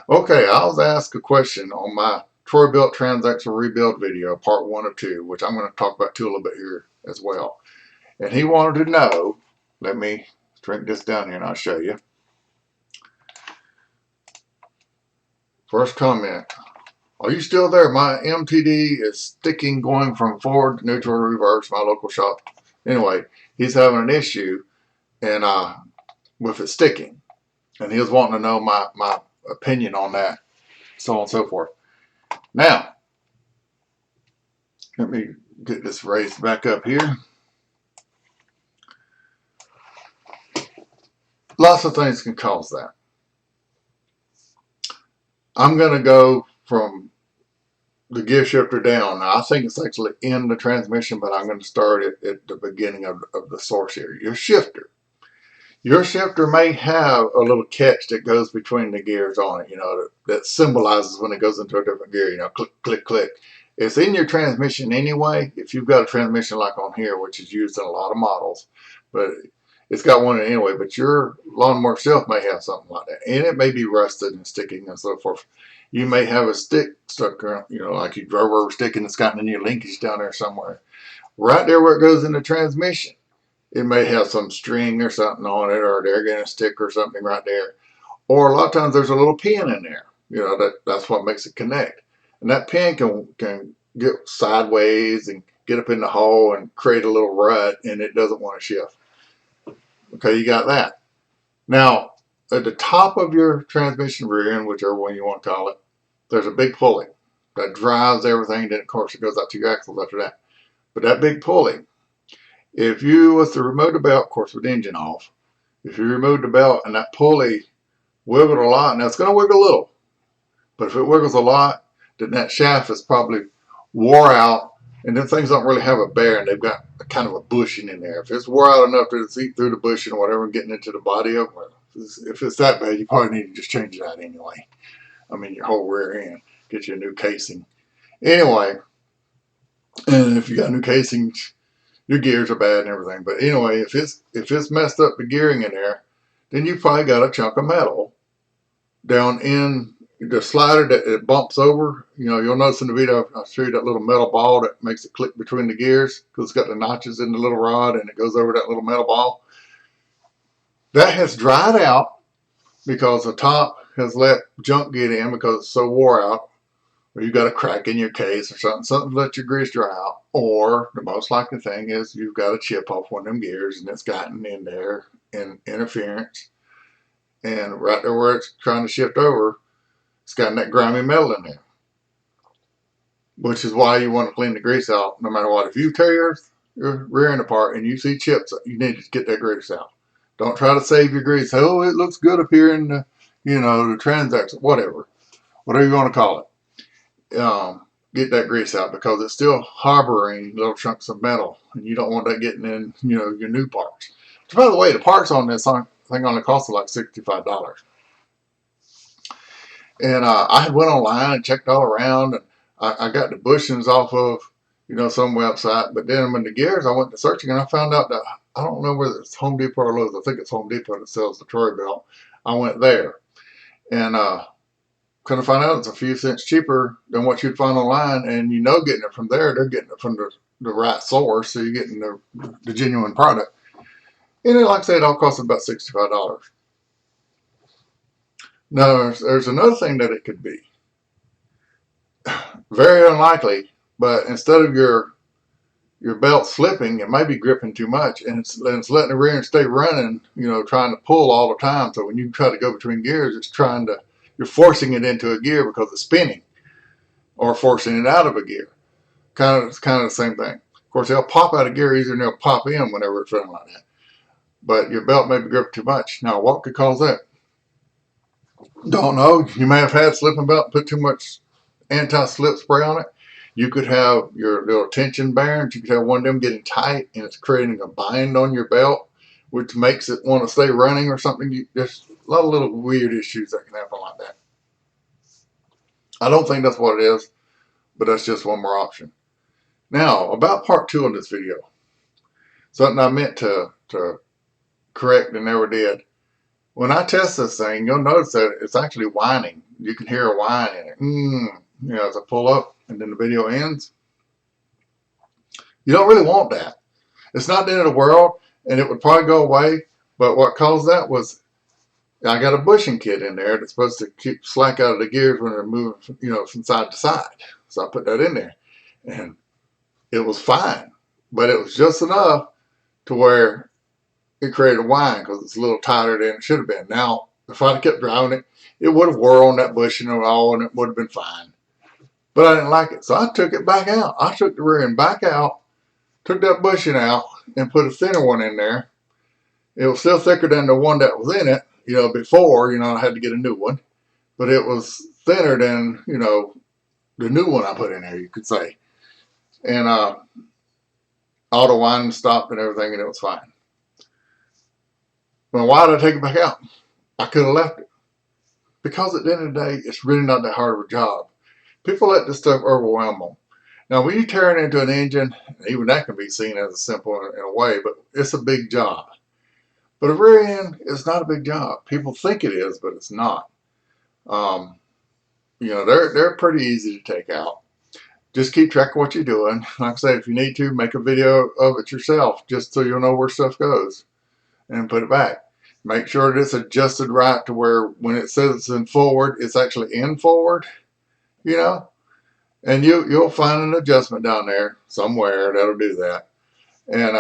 Okay, I was asked a question on my troy-bilt transaxle rebuild video, part 1 of 2, which I'm going to talk about too a little bit here as well. And he wanted to know, let me drink this down here and I'll show you. First comment, are you still there? My MTD is sticking going from forward to neutral to reverse, my local shop. Anyway, he's having an issue and with it sticking. And he was wanting to know my opinion on that, so on and so forth. Now, let me get this raised back up here. Lots of things can cause that. I'm going to go from the gear shifter down. Now, I think it's actually in the transmission, but I'm going to start it at the beginning of the source here. Your shifter. Your shifter may have a little catch that goes between the gears on it, that symbolizes when it goes into a different gear, click, click, click. It's in your transmission anyway, if you've got a transmission like on here, which is used in a lot of models, but it's got one anyway, but your lawnmower itself may have something like that, and it may be rusted and sticking and so forth. You may have a stick stuck around, like you drove over a stick and it's gotten in your linkage down there somewhere. Right there where it goes in the transmission, it may have some string or something on it, or they're going to stick or something right there. Or a lot of times there's a little pin in there. That's what makes it connect. And that pin can get sideways and get up in the hole and create a little rut, and it doesn't want to shift. Okay, you got that. Now, at the top of your transmission rear end, whichever one you want to call it, there's a big pulley that drives everything. Then, of course, it goes out to your axles after that. But that big pulley, if you was to remove the belt, of course, with the engine off, if you remove the belt and that pulley wiggled a lot, now it's going to wiggle a little, but if it wiggles a lot, then that shaft is probably wore out, and then things don't really have a bear, and they've got a kind of a bushing in there. If it's wore out enough to eat through the bushing or whatever and getting into the body of it, well, if it's that bad, you probably need to just change it out anyway. I mean, your whole rear end, get you a new casing. Anyway, and if you got new casings, your gears are bad and everything. But anyway, if it's messed up the gearing in there, then you probably got a chunk of metal down in the slider that it bumps over. You'll notice in the video I'll show you that little metal ball that makes it click between the gears because it's got the notches in the little rod and it goes over that little metal ball. That has dried out because the top has let junk get in because it's so wore out, or you got a crack in your case or something to let your grease dry out. Or the most likely thing is you've got a chip off one of them gears and it's gotten in there in interference. And right there where it's trying to shift over, it's got that grimy metal in there. Which is why you want to clean the grease out no matter what. If you tear your rear end apart and you see chips, you need to get that grease out. Don't try to save your grease. Oh, it looks good up here in the, the transaxle, whatever you want to call it. Get that grease out because it's still harboring little chunks of metal, and you don't want that getting in, your new parts. Which, by the way, the parts on this thing only cost like $65. And I went online and checked all around, and I got the bushings off of, some website. But then when the gears, I went to searching, and I found out that, I don't know whether it's Home Depot or Lowe's. I think it's Home Depot that sells the troy-bilt. I went there, and kind of find out it's a few cents cheaper than what you'd find online, and getting it from there, they're getting it from the right source, so you're getting the genuine product. And like I said, it all costs about $65. Now, there's another thing that it could be. Very unlikely, but instead of your belt slipping, it may be gripping too much, and it's letting the rear end stay running, trying to pull all the time. So when you try to go between gears, you're forcing it into a gear because it's spinning, or forcing it out of a gear. It's kind of the same thing. Of course, they'll pop out of gear easier than they'll pop in whenever it's running like that. But your belt may be gripped too much. Now, what could cause that? Don't know. You may have had slipping belt, put too much anti-slip spray on it. You could have your little tension bearings. You could have one of them getting tight, and it's creating a bind on your belt, which makes it want to stay running or something. There's a lot of little weird issues that can happen like that. I don't think that's what it is, but that's just one more option. Now, about part 2 of this video. Something I meant to correct and never did. When I test this thing, you'll notice that it's actually whining. you can hear a whine in it. You know, as I pull up and then the video ends. You don't really want that. It's not the end of the world, and it would probably go away. But what caused that was I got a bushing kit in there that's supposed to keep slack out of the gears when they're moving, you know, from side to side. So I put that in there, and it was fine, but it was just enough to where it created a whine because it's a little tighter than it should have been. Now, if I'd kept driving it, it would have wore on that bushing and all, and it would have been fine. But I didn't like it, so I took it back out. I took the rear end back out, took that bushing out, and put a thinner one in there. It was still thicker than the one that was in it, you know, before, you know, I had to get a new one. But it was thinner than, you know, the new one I put in there, you could say. And all the whining stopped and everything, and it was fine. Well, why did I take it back out? I could have left it. Because at the end of the day, it's really not that hard of a job. People let this stuff overwhelm them. Now, when you tear it into an engine, even that can be seen as a simple in a way, but it's a big job. But a rear end is not a big job. People think it is, but it's not. You know, they're pretty easy to take out. Just keep track of what you're doing. Like I said, if you need to, make a video of it yourself, just so you'll know where stuff goes, and put it back. Make sure that it's adjusted right to where when it says it's in forward, it's actually in forward, you know. And you'll find an adjustment down there somewhere that'll do that. And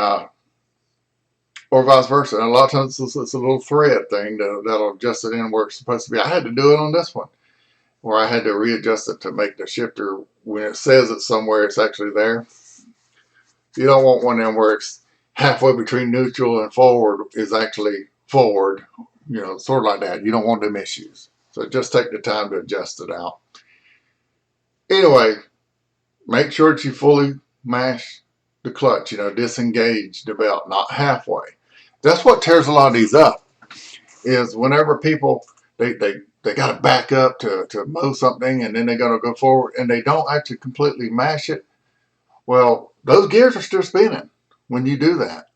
or vice versa. And a lot of times it's a little thread thing that'll adjust it in where it's supposed to be. I had to do it on this one, where I had to readjust it to make the shifter, when it says it's somewhere, it's actually there. You don't want one of them where it's halfway between neutral and forward is actually forward, you know, sort of like that. You don't want them issues. So just take the time to adjust it out. Anyway, make sure that you fully mash the clutch, you know, disengage the belt, not halfway. That's what tears a lot of these up, is whenever people, they got to back up to mow something, and then they're going to go forward, and they don't actually completely mash it. Well, those gears are still spinning when you do that.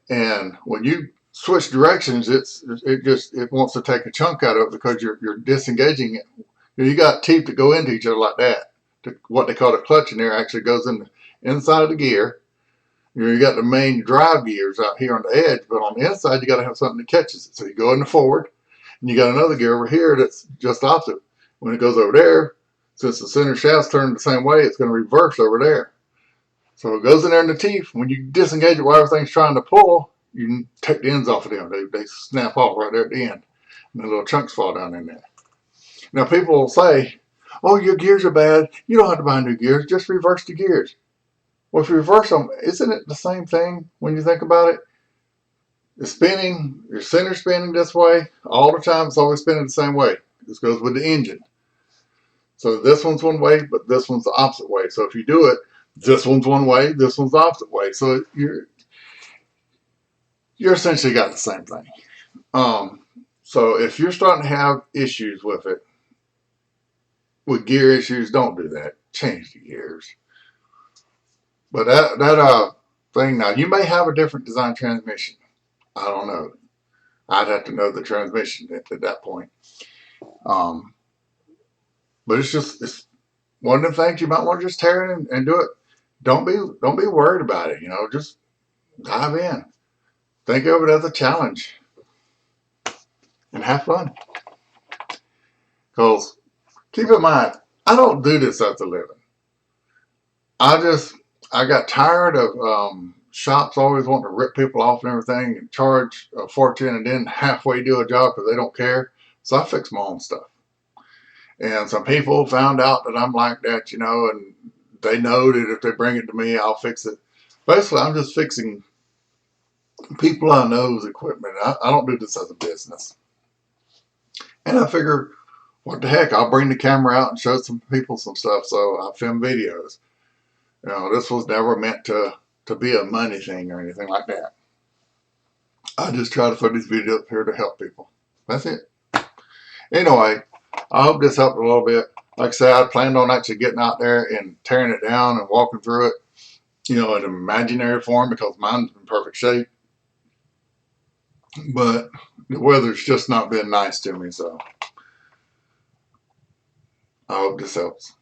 And when you switch directions, it wants to take a chunk out of it because you're disengaging it. You got teeth that go into each other like that. What they call the clutch in there actually goes in the inside of the gear. You got the main drive gears out here on the edge, but on the inside you got to have something that catches it. So you go in the forward, and you got another gear over here that's just opposite. When it goes over there, since the center shaft's turned the same way, it's going to reverse over there. So it goes in there in the teeth. When you disengage it while everything's trying to pull, you can take the ends off of them. They snap off right there at the end, and the little chunks fall down in there. Now people will say, "Oh, your gears are bad. You don't have to buy new gears. Just reverse the gears." Well, if you reverse them, isn't it the same thing when you think about it? The spinning, your center spinning this way all the time. It's always spinning the same way. This goes with the engine. So this one's one way, but this one's the opposite way. So if you do it, this one's one way, this one's the opposite way. So you're essentially got the same thing. So if you're starting to have issues with it, with gear issues, don't do that. Change the gears. But that thing, now you may have a different design transmission. I don't know. I'd have to know the transmission at that point. But it's one of the things you might want to just tear in and do it. Don't be worried about it. You know, just dive in. Think of it as a challenge and have fun. Because keep in mind, I don't do this as a living. I got tired of shops always wanting to rip people off and everything and charge a fortune and then halfway do a job because they don't care. So I fix my own stuff. And some people found out that I'm like that, you know, and they know that if they bring it to me, I'll fix it. Basically, I'm just fixing people I know's equipment. I don't do this as a business. And I figure, what the heck, I'll bring the camera out and show some people some stuff. So I film videos. You know, this was never meant to be a money thing or anything like that. I just try to throw these videos up here to help people. That's it. Anyway, I hope this helped a little bit. Like I said, I planned on actually getting out there and tearing it down and walking through it, you know, in an imaginary form because mine's in perfect shape. But the weather's just not been nice to me, so I hope this helps.